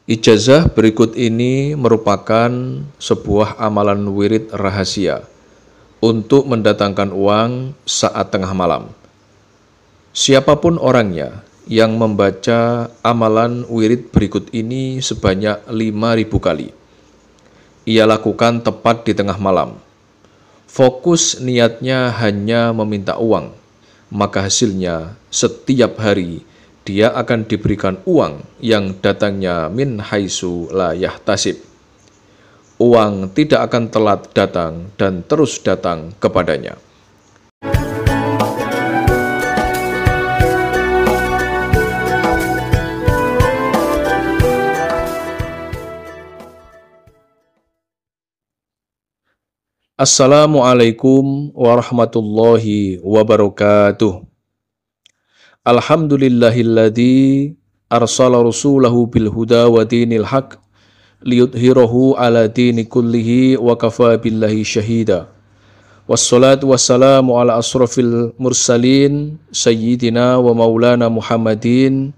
Ijazah berikut ini merupakan sebuah amalan wirid rahasia untuk mendatangkan uang saat tengah malam. Siapapun orangnya yang membaca amalan wirid berikut ini sebanyak 5.000 kali, ia lakukan tepat di tengah malam. Fokus niatnya hanya meminta uang, maka hasilnya setiap hari dia akan diberikan uang yang datangnya min haitsu la yahtasib. Uang tidak akan telat datang dan terus datang kepadanya. Assalamualaikum warahmatullahi wabarakatuh. Alhamdulillahilladzi arsala rasulahu bil huda wa dinil haq liyudhhirahu ala dini kullihi wa kafa billahi syahida. Wassalatu wassalamu ala asrafil mursalin sayyidina wa maulana Muhammadin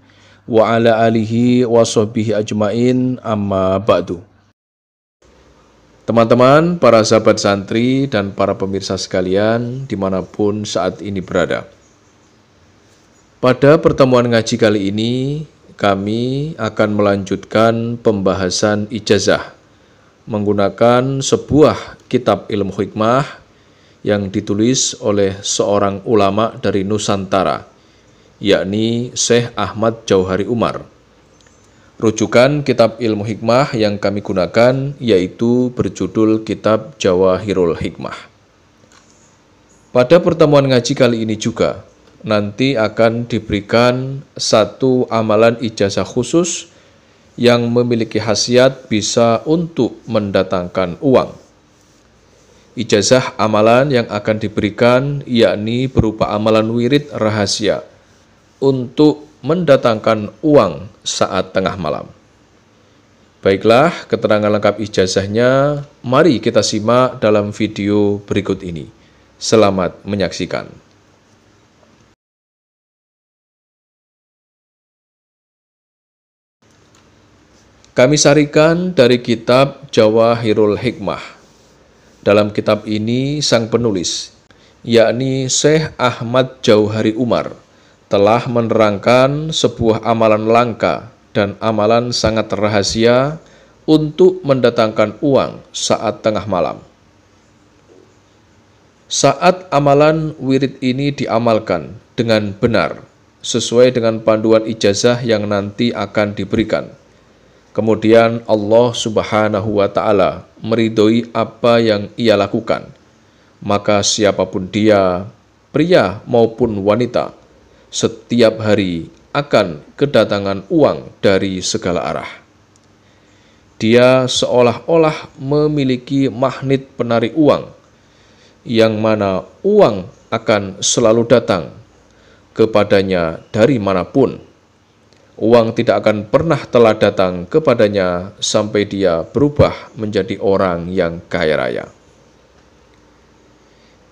wa ala alihi wa sahbihi ajmain, amma ba'du. Teman-teman, para sahabat santri dan para pemirsa sekalian dimanapun saat ini berada. Pada pertemuan ngaji kali ini, kami akan melanjutkan pembahasan ijazah menggunakan sebuah kitab ilmu hikmah yang ditulis oleh seorang ulama dari Nusantara, yakni Syekh Ahmad Jauhari Umar. Rujukan kitab ilmu hikmah yang kami gunakan yaitu berjudul Kitab Jawahirul Hikmah. Pada pertemuan ngaji kali ini juga nanti akan diberikan satu amalan ijazah khusus yang memiliki khasiat bisa untuk mendatangkan uang. Ijazah amalan yang akan diberikan yakni berupa amalan wirid rahasia untuk mendatangkan uang saat tengah malam. Baiklah, keterangan lengkap ijazahnya mari kita simak dalam video berikut ini. Selamat menyaksikan. Kami sarikan dari kitab Jawahirul Hikmah. Dalam kitab ini sang penulis, yakni Syekh Ahmad Jauhari Umar, telah menerangkan sebuah amalan langka dan amalan sangat rahasia untuk mendatangkan uang saat tengah malam. Saat amalan wirid ini diamalkan dengan benar, sesuai dengan panduan ijazah yang nanti akan diberikan, kemudian Allah Subhanahu wa Ta'ala meridhoi apa yang ia lakukan, maka siapapun dia, pria maupun wanita, setiap hari akan kedatangan uang dari segala arah. Dia seolah-olah memiliki magnet penarik uang, yang mana uang akan selalu datang kepadanya dari manapun. Uang tidak akan pernah telat datang kepadanya sampai dia berubah menjadi orang yang kaya raya.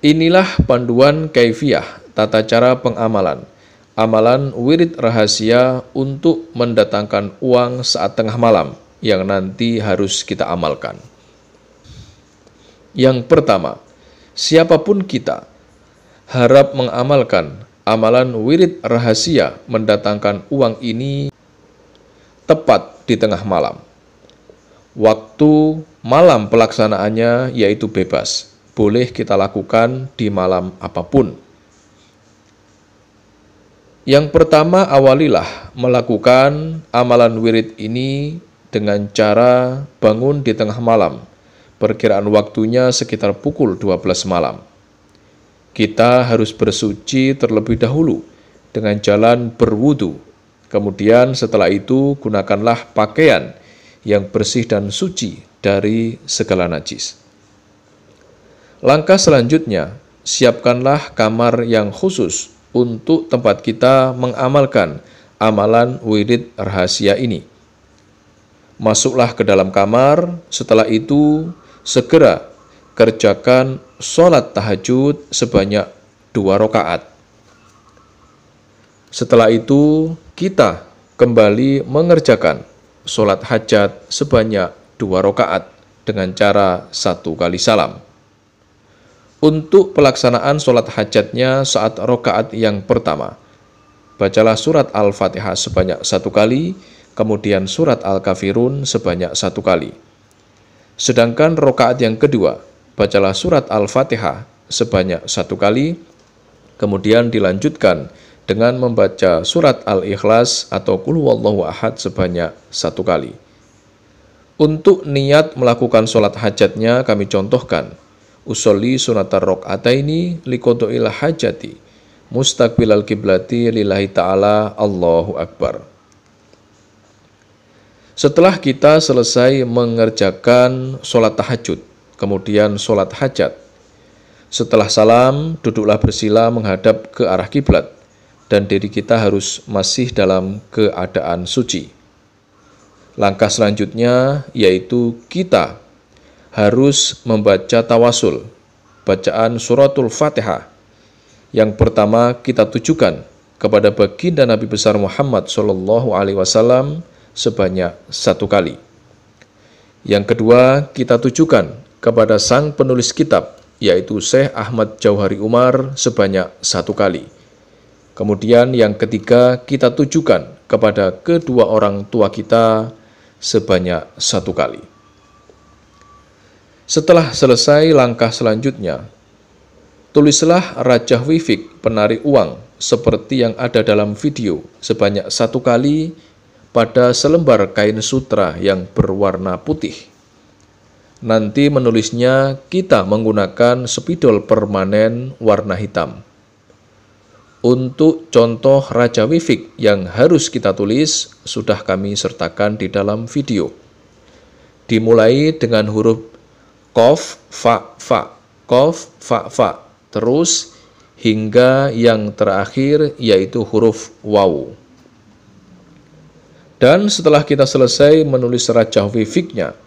Inilah panduan kaifiyah tata cara pengamalan amalan wirid rahasia untuk mendatangkan uang saat tengah malam yang nanti harus kita amalkan. Yang pertama, siapapun kita harap mengamalkan amalan wirid rahasia mendatangkan uang ini tepat di tengah malam. Waktu malam pelaksanaannya yaitu bebas, boleh kita lakukan di malam apapun. Yang pertama, awalilah melakukan amalan wirid ini dengan cara bangun di tengah malam. Perkiraan waktunya sekitar pukul 12 malam. Kita harus bersuci terlebih dahulu dengan jalan berwudu. Kemudian setelah itu gunakanlah pakaian yang bersih dan suci dari segala najis. Langkah selanjutnya, siapkanlah kamar yang khusus untuk tempat kita mengamalkan amalan wirid rahasia ini. Masuklah ke dalam kamar, setelah itu segera kerjakan sholat tahajud sebanyak 2 rakaat. Setelah itu kita kembali mengerjakan sholat hajat sebanyak 2 rakaat dengan cara 1 kali salam. Untuk pelaksanaan sholat hajatnya saat rakaat yang pertama, bacalah surat Al-Fatihah sebanyak 1 kali, kemudian surat Al-Kafirun sebanyak 1 kali. Sedangkan rakaat yang kedua, bacalah surat Al-Fatihah sebanyak 1 kali, kemudian dilanjutkan dengan membaca surat Al-Ikhlas atau Qul Huwallahu Ahad sebanyak 1 kali. Untuk niat melakukan sholat hajatnya kami contohkan, usolli sunatar rok'ataini liqoda'il hajati, mustaqbilal kiblati lillahi ta'ala, Allahu Akbar. Setelah kita selesai mengerjakan sholat tahajud, kemudian sholat hajat, setelah salam, duduklah bersila menghadap ke arah kiblat, dan diri kita harus masih dalam keadaan suci. Langkah selanjutnya yaitu kita harus membaca tawasul, bacaan suratul Fatihah. Yang pertama kita tujukan kepada baginda Nabi besar Muhammad SAW sebanyak 1 kali. Yang kedua kita tujukan kepada sang penulis kitab, yaitu Syekh Ahmad Jauhari Umar sebanyak 1 kali. Kemudian yang ketiga kita tujukan kepada kedua orang tua kita sebanyak 1 kali. Setelah selesai langkah selanjutnya, tulislah rajah wifik penari uang seperti yang ada dalam video sebanyak 1 kali pada selembar kain sutra yang berwarna putih. Nanti menulisnya kita menggunakan spidol permanen warna hitam. Untuk contoh raja wifik yang harus kita tulis sudah kami sertakan di dalam video. Dimulai dengan huruf Qaf, Fa, Fa, Qaf, Fa, Fa, terus hingga yang terakhir yaitu huruf Waw. Dan setelah kita selesai menulis rajah wifiknya,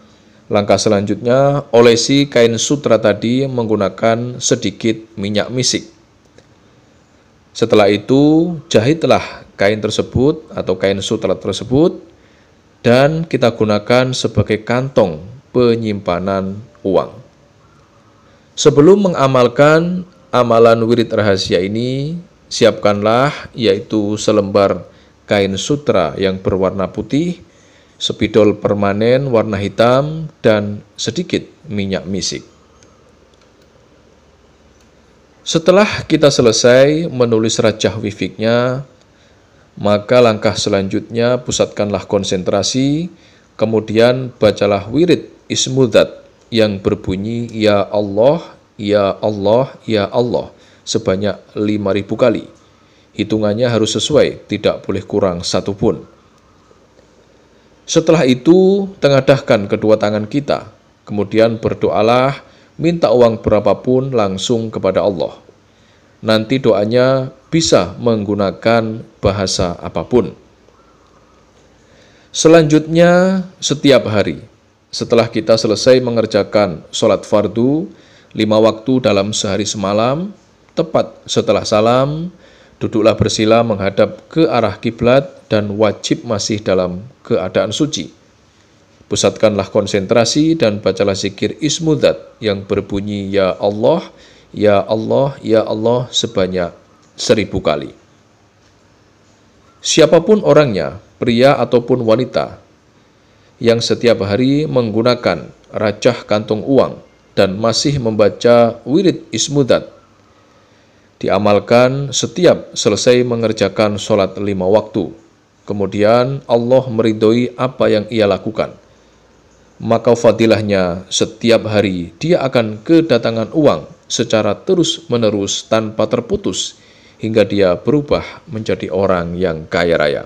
langkah selanjutnya olesi kain sutra tadi menggunakan sedikit minyak misik. Setelah itu jahitlah kain tersebut atau kain sutra tersebut dan kita gunakan sebagai kantong penyimpanan uang. Sebelum mengamalkan amalan wirid rahasia ini, siapkanlah yaitu selembar kain sutra yang berwarna putih, spidol permanen warna hitam, dan sedikit minyak misik. Setelah kita selesai menulis rajah wifiknya, maka langkah selanjutnya pusatkanlah konsentrasi, kemudian bacalah wirid Ismudzat yang berbunyi Ya Allah, Ya Allah, Ya Allah sebanyak 5.000 kali. Hitungannya harus sesuai, tidak boleh kurang satupun. Setelah itu, tengadahkan kedua tangan kita, kemudian berdoalah, minta uang berapapun langsung kepada Allah. Nanti doanya bisa menggunakan bahasa apapun. Selanjutnya, setiap hari, setelah kita selesai mengerjakan sholat fardu, 5 waktu dalam sehari semalam, tepat setelah salam, duduklah bersila menghadap ke arah kiblat dan wajib masih dalam keadaan suci. Pusatkanlah konsentrasi dan bacalah zikir Ismudzat yang berbunyi Ya Allah, Ya Allah, Ya Allah sebanyak 1.000 kali. Siapapun orangnya, pria ataupun wanita, yang setiap hari menggunakan rajah kantung uang dan masih membaca wirid Ismudzat, diamalkan setiap selesai mengerjakan sholat 5 waktu. Kemudian Allah meridhoi apa yang ia lakukan. Maka fadilahnya setiap hari dia akan kedatangan uang secara terus-menerus tanpa terputus hingga dia berubah menjadi orang yang kaya raya.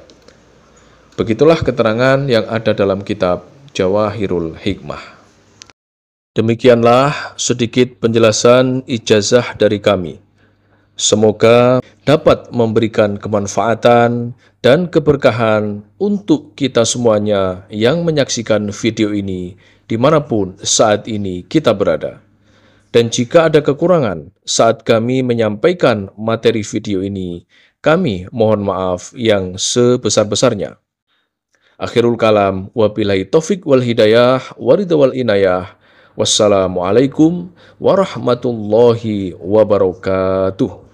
Begitulah keterangan yang ada dalam kitab Jawahirul Hikmah. Demikianlah sedikit penjelasan ijazah dari kami. Semoga dapat memberikan kemanfaatan dan keberkahan untuk kita semuanya yang menyaksikan video ini dimanapun saat ini kita berada. Dan jika ada kekurangan saat kami menyampaikan materi video ini, kami mohon maaf yang sebesar-besarnya. Akhirul kalam, wabillahi taufik wal hidayah, waridha wal inayah. Wassalamualaikum warahmatullahi wabarakatuh.